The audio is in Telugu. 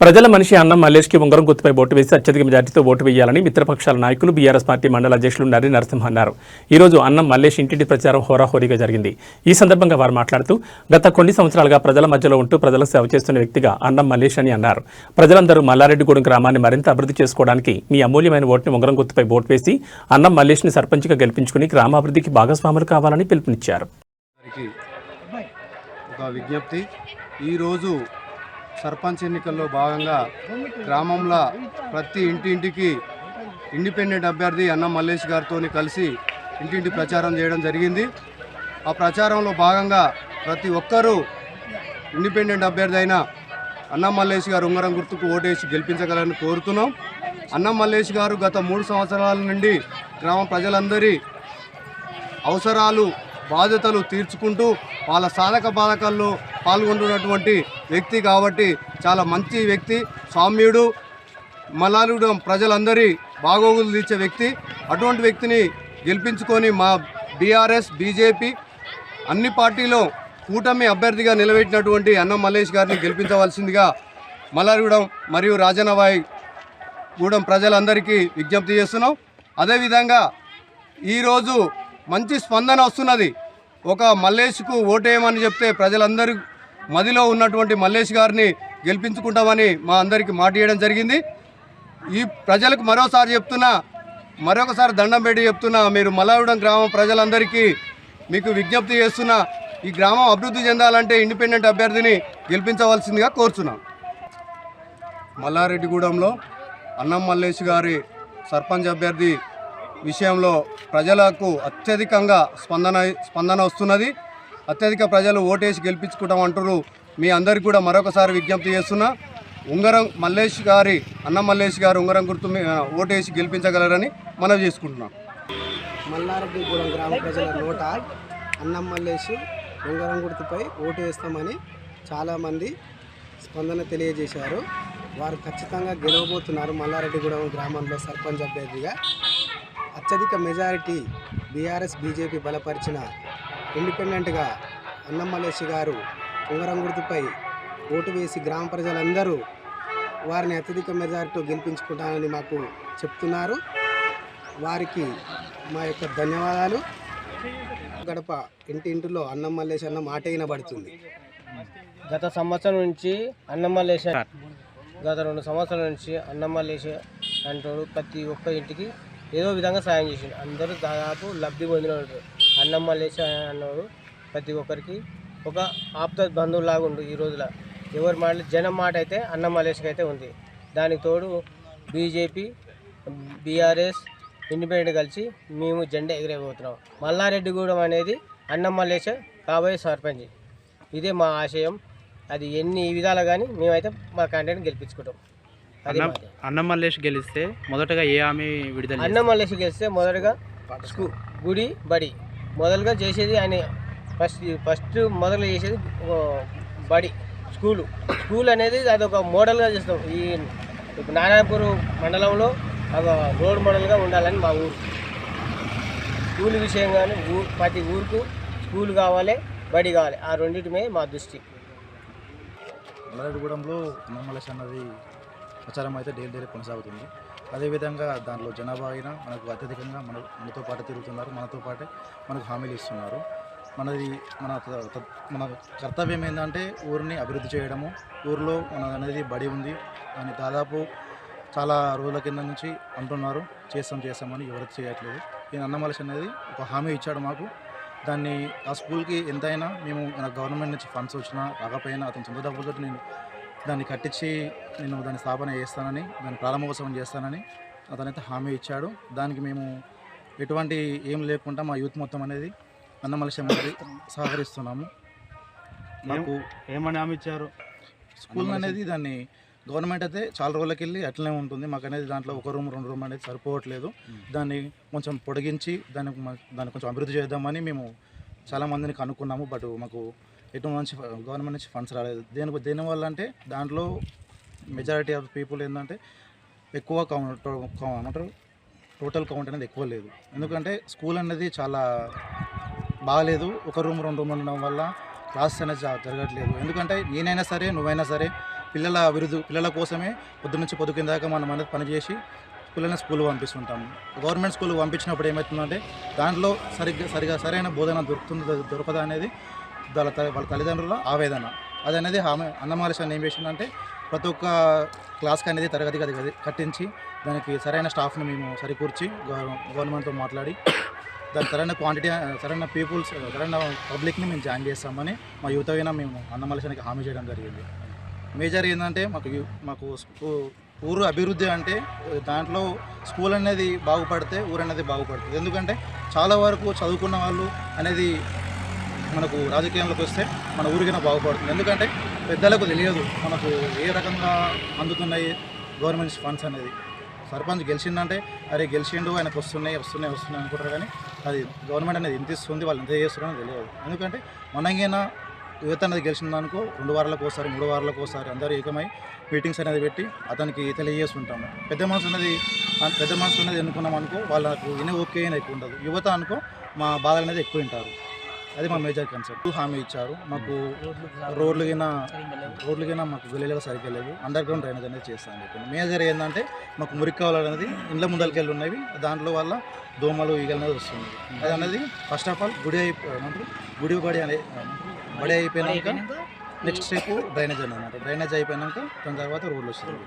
ప్రజల మనిషి అన్నం మల్లేష్కి ఉంగరం గుర్తుపై ఓటు వేసి అత్యధిక మెజార్టీతో ఓటు వేయాలని మిత్రపక్షాల నాయకులు బీఆర్ఎస్ పార్టీ మండల అధ్యక్షులు నర్రి నరసింహ అన్నారు. ఈ రోజు అన్నం మల్లేష్ ఇంటింటి ప్రచారం హోరాహోరీగా జరిగింది. ఈ సందర్భంగా వారు మాట్లాడుతూ గత కొన్ని సంవత్సరాలుగా ప్రజల మధ్యలో ఉంటూ ప్రజలకు సేవ చేస్తున్న వ్యక్తిగా అన్నం మల్లేష్ అని అన్నారు. ప్రజలందరూ మల్లారెడ్డిగూడెం గ్రామాన్ని మరింత అభివృద్ధి చేసుకోవడానికి మీ అమూల్యమైన ఓటుని ఉంగరం గుర్తుపై ఓటు వేసి అన్నం మల్లేష్ని సర్పంచ్గా గెలిపించుకుని గ్రామాభివృద్ధికి భాగస్వాములు కావాలని పిలుపునిచ్చారు. ఈరోజు సర్పంచ్ ఎన్నికల్లో భాగంగా గ్రామంలో ప్రతి ఇంటింటికి ఇండిపెండెంట్ అభ్యర్థి అన్నం మల్లేష్ గారితో కలిసి ఇంటింటి ప్రచారం చేయడం జరిగింది. ఆ ప్రచారంలో భాగంగా ప్రతి ఒక్కరూ ఇండిపెండెంట్ అభ్యర్థి అయిన అన్నం మల్లేష్ గారు ఉంగరం గుర్తుకు ఓటేసి గెలిపించగలని కోరుతున్నాం. అన్నం మల్లేష్ గారు గత 3 సంవత్సరాల నుండి గ్రామ ప్రజలందరి అవసరాలు బాధ్యతలు తీర్చుకుంటూ వాళ్ళ సాధక బాధకాల్లో పాల్గొంటున్నటువంటి వ్యక్తి కాబట్టి చాలా మంచి వ్యక్తి, సౌమ్యుడు, మల్లారెడ్డిగూడెం ప్రజలందరి బాగోగులు తీర్చే వ్యక్తి. అటువంటి వ్యక్తిని గెలిపించుకొని మా బీఆర్ఎస్ బీజేపీ అన్ని పార్టీలో కూటమి అభ్యర్థిగా నిలబెట్టినటువంటి అన్నం మల్లేష్ గారిని గెలిపించవలసిందిగా మల్లారెడ్డిగూడెం మరియు రాజన్నవాయి గూడెం ప్రజలందరికీ విజ్ఞప్తి చేస్తున్నాం. అదేవిధంగా ఈరోజు మంచి స్పందన వస్తున్నది. ఒక మల్లేష్కు ఓటేయమని చెప్తే ప్రజలందరూ మదిలో ఉన్నటువంటి మల్లేష్ గారిని గెలిపించుకుంటామని మా అందరికీ మాట ఇవ్వడం జరిగింది. ఈ ప్రజలకు మరొకసారి దండం పెట్టి చెప్తున్నా, మీరు మల్లారెడ్డిగూడెం గ్రామం ప్రజలందరికీ మీకు విజ్ఞప్తి చేస్తున్నా, ఈ గ్రామం అభివృద్ధి చెందాలంటే ఇండిపెండెంట్ అభ్యర్థిని గెలిపించవలసిందిగా కోరుచున్నాం. మల్లారెడ్డిగూడెంలో అన్నం మల్లేష్ గారి సర్పంచ్ అభ్యర్థి విషయంలో ప్రజలకు అత్యధికంగా స్పందన వస్తున్నది. అత్యధిక ప్రజలు ఓటేసి గెలిపించుకుంటామంటారు. మీ అందరికీ కూడా మరొకసారి విజ్ఞప్తి చేస్తున్నా, అన్నం మల్లేష్ గారు ఉంగరం గుర్తు ఓటేసి గెలిపించగలరని మనవి చేసుకుంటున్నాం. మల్లారెడ్డిగూడెం గ్రామ ప్రజల నోట అన్నం మల్లేష్ ఉంగరం గుర్తుపై ఓటు వేస్తామని చాలామంది స్పందన తెలియజేశారు. వారు ఖచ్చితంగా గెలవబోతున్నారు. మల్లారెడ్డిగూడెం గ్రామంలో సర్పంచ్ అభ్యర్థిగా అత్యధిక మెజారిటీ బీఆర్ఎస్ బీజేపీ బలపరిచిన ఇండిపెండెంట్గా అన్నం మల్లేష్ గారు ఉంగరం గుర్తుపై ఓటు వేసి గ్రామ ప్రజలందరూ వారిని అత్యధిక మెజారిటీతో గెలిపించుకుంటానని మాకు చెప్తున్నారు. వారికి మా యొక్క ధన్యవాదాలు. గడప ఇంటింటిలో అన్నం మల్లేష్ అన్న మాట వినబడుతుంది. గత సంవత్సరం నుంచి అన్నం మల్లేష్ గత 2 సంవత్సరాల నుంచి అన్నం మల్లేష్ అంటాడు ప్రతి ఒక్క ఇంటికి ఏదో విధంగా సాయం చేసిండు. అందరూ దాదాపు లబ్ధి పొందిన అన్నం మల్లేష్ అన్నాడు ప్రతి ఒక్కరికి ఒక ఆప్త బంధువులాగా ఉండు. ఈ రోజుల ఎవరి మాట జనం మాట అయితే అన్నం మల్లేష్కి అయితే ఉంది. దానికి తోడు బీజేపీ బీఆర్ఎస్ ఇండిపెండెంట్ కలిసి మేము జెండా ఎగిరేపోతున్నాం. మల్లారెడ్డిగూడెం అనేది అన్నం మల్లేష్ కాబోయే సర్పంచ్. ఇదే మా ఆశయం. అది ఎన్ని విధాలు కానీ మేమైతే మా క్యాండిడేట్ గెలిపించుకుంటాం. అన్నం మల్లేష్ గెలిస్తే మొదటగా ఏ హామీ విడుదల? అన్నం మల్లేష్ గెలిస్తే మొదటగా గుడి బడి మొదలుగా చేసేది ఆయన ఫస్ట్ మొదలుగా చేసేది బడి స్కూల్ అనేది అదొక మోడల్గా చేస్తాం. ఈ నారాయణపూర్ మండలంలో ఒక రోడ్ మోడల్గా ఉండాలని మా ఊరు. స్కూల్ విషయం కానీ ప్రతి ఊరుకు స్కూల్ కావాలి, బడి కావాలి. ఆ రెండింటి మీద మా దృష్టి. మల్లారెడ్డిగూడెంలో అన్నం మల్లేష్ అన్నది ప్రచారం అయితే డైలీ కొనసాగుతుంది. అదేవిధంగా దాంట్లో జనాభా అయినా మనకు అత్యధికంగా మనతో పాటు తిరుగుతున్నారు. మనతో పాటే మనకు హామీలు ఇస్తున్నారు. మన కర్తవ్యం ఏంటంటే ఊరిని అభివృద్ధి చేయడము. ఊరిలో మన అనేది బడి ఉంది అని దాదాపు చాలా రోజుల కింద నుంచి అంటున్నారు, చేస్తామని ఎవరికి చేయట్లేదు. ఈ అన్నం మల్లేష్ అనేది ఒక హామీ ఇచ్చాడు మాకు. దాన్ని ఆ స్కూల్కి ఎంతైనా మేము మన గవర్నమెంట్ నుంచి ఫండ్స్ వచ్చినా రాకపోయినా అతని సొంత డబ్బులతో దాన్ని కట్టించి నేను దాన్ని స్థాపన చేస్తానని, దాన్ని ప్రారంభోత్సవం చేస్తానని అతనైతే హామీ ఇచ్చాడు. దానికి మేము ఎటువంటి ఏం లేకుండా మా యూత్ మొత్తం అనేది అన్నం మల్లేష్ అనేది సహకరిస్తున్నాము. మాకు ఏమని హామీ ఇచ్చారు? స్కూల్ అనేది దాన్ని గవర్నమెంట్ అయితే చాలా రోజులకి వెళ్ళి అట్లనే ఉంటుంది. మాకు అనేది దాంట్లో 1 రూమ్ 2 రూమ్ అనేది సరిపోవట్లేదు. దాన్ని కొంచెం పొడిగించి దాన్ని కొంచెం అభివృద్ధి చేద్దామని మేము చాలామందిని కనుక్కున్నాము. బట్ మాకు ఎటువంటి గవర్నమెంట్ నుంచి ఫండ్స్ రాలేదు. దేనివల్ల అంటే దాంట్లో మెజారిటీ ఆఫ్ పీపుల్ ఏంటంటే ఎక్కువ టోటల్ కౌంట్ అనేది ఎక్కువ లేదు. ఎందుకంటే స్కూల్ అనేది చాలా బాగాలేదు. 1 రూమ్ 2 రూమ్ ఉండడం వల్ల క్లాసెస్ అనేది జరగట్లేదు. ఎందుకంటే నేనైనా సరే నువ్వైనా సరే పిల్లల అభివృద్ధి పిల్లల కోసమే పొద్దు నుంచి పొద్దు కింద దాకా మనం అనేది పనిచేసి పిల్లల్ని స్కూల్కి పంపిస్తుంటాము. గవర్నమెంట్ స్కూల్కి పంపించినప్పుడు ఏమవుతుందంటే దాంట్లో సరైన బోధన దొరకదా అనేది వాళ్ళ తల్లిదండ్రుల ఆవేదన. అది అనేది అన్నమల్లేష్ ఏం చేసిందంటే ప్రతి ఒక్క క్లాస్కి అనేది తరగతి గది కట్టించి దానికి సరైన స్టాఫ్ని మేము సరికూర్చి గవర్నమెంట్తో మాట్లాడి దాని సరైన క్వాంటిటీ సరైన పీపుల్స్ సరైన పబ్లిక్ని మేము జాయిన్ చేస్తామని మా యువత అయినా మేము అన్నమల్లేష్కి హామీ చేయడం జరిగింది. మేజర్ ఏంటంటే మాకు ఊరు అభివృద్ధి అంటే దాంట్లో స్కూల్ అనేది బాగుపడితే ఊరు అనేది బాగుపడుతుంది. ఎందుకంటే చాలా వరకు చదువుకున్న వాళ్ళు అనేది మనకు రాజకీయంలోకి వస్తే మన ఊరికైనా బాగుపడుతుంది. ఎందుకంటే పెద్దలకు తెలియదు మనకు ఏ రకంగా అందుతున్నాయి గవర్నమెంట్ ఫండ్స్ అనేది. సర్పంచ్ గెలిచిందంటే అరే గెలిచిండు ఆయనకు వస్తున్నాయి అనుకుంటారు, కానీ అది గవర్నమెంట్ అనేది ఎంత ఇస్తుంది వాళ్ళు ఎంత చేస్తున్నారో తెలియదు. ఎందుకంటే మనకైనా యువత అనేది గెలిచిందనుకో 2 వారాలకు ఒకసారి 3 వారాలకు ఒకసారి అందరూ ఏకమై మీటింగ్స్ అనేది పెట్టి అతనికి తెలియజేస్తుంటాము. పెద్ద మనసు అనేది ఎన్నుకున్నాం అనుకో వాళ్ళకు ఓకే ఎక్కువ ఉండదు. యువత అనుకో మా బాధలు అనేది ఎక్కువ వింటారు. అది మా మేజర్ కన్సర్న్. హామీ ఇచ్చారు మాకు రోడ్లుగిన మాకు గలీలుగా సరిగ్గా లేవు, అండర్ గ్రౌండ్ డ్రైనేజ్ అనేది చేస్తామని చెప్పి. మేజర్ ఏంటంటే మాకు మురికి కావాలి అనేది ఇండ్ల ముందరికెళ్ళి ఉన్నవి, దాంట్లో వల్ల దోమలు ఈగలు అనేది వస్తుంది. అది అనేది ఫస్ట్ ఆఫ్ ఆల్ బడి అయిపోయినాక నెక్స్ట్ స్టెప్ డ్రైనేజ్ అన్నమాట. డ్రైనేజ్ అయిపోయినాక దాని తర్వాత రోడ్లు వస్తుంది.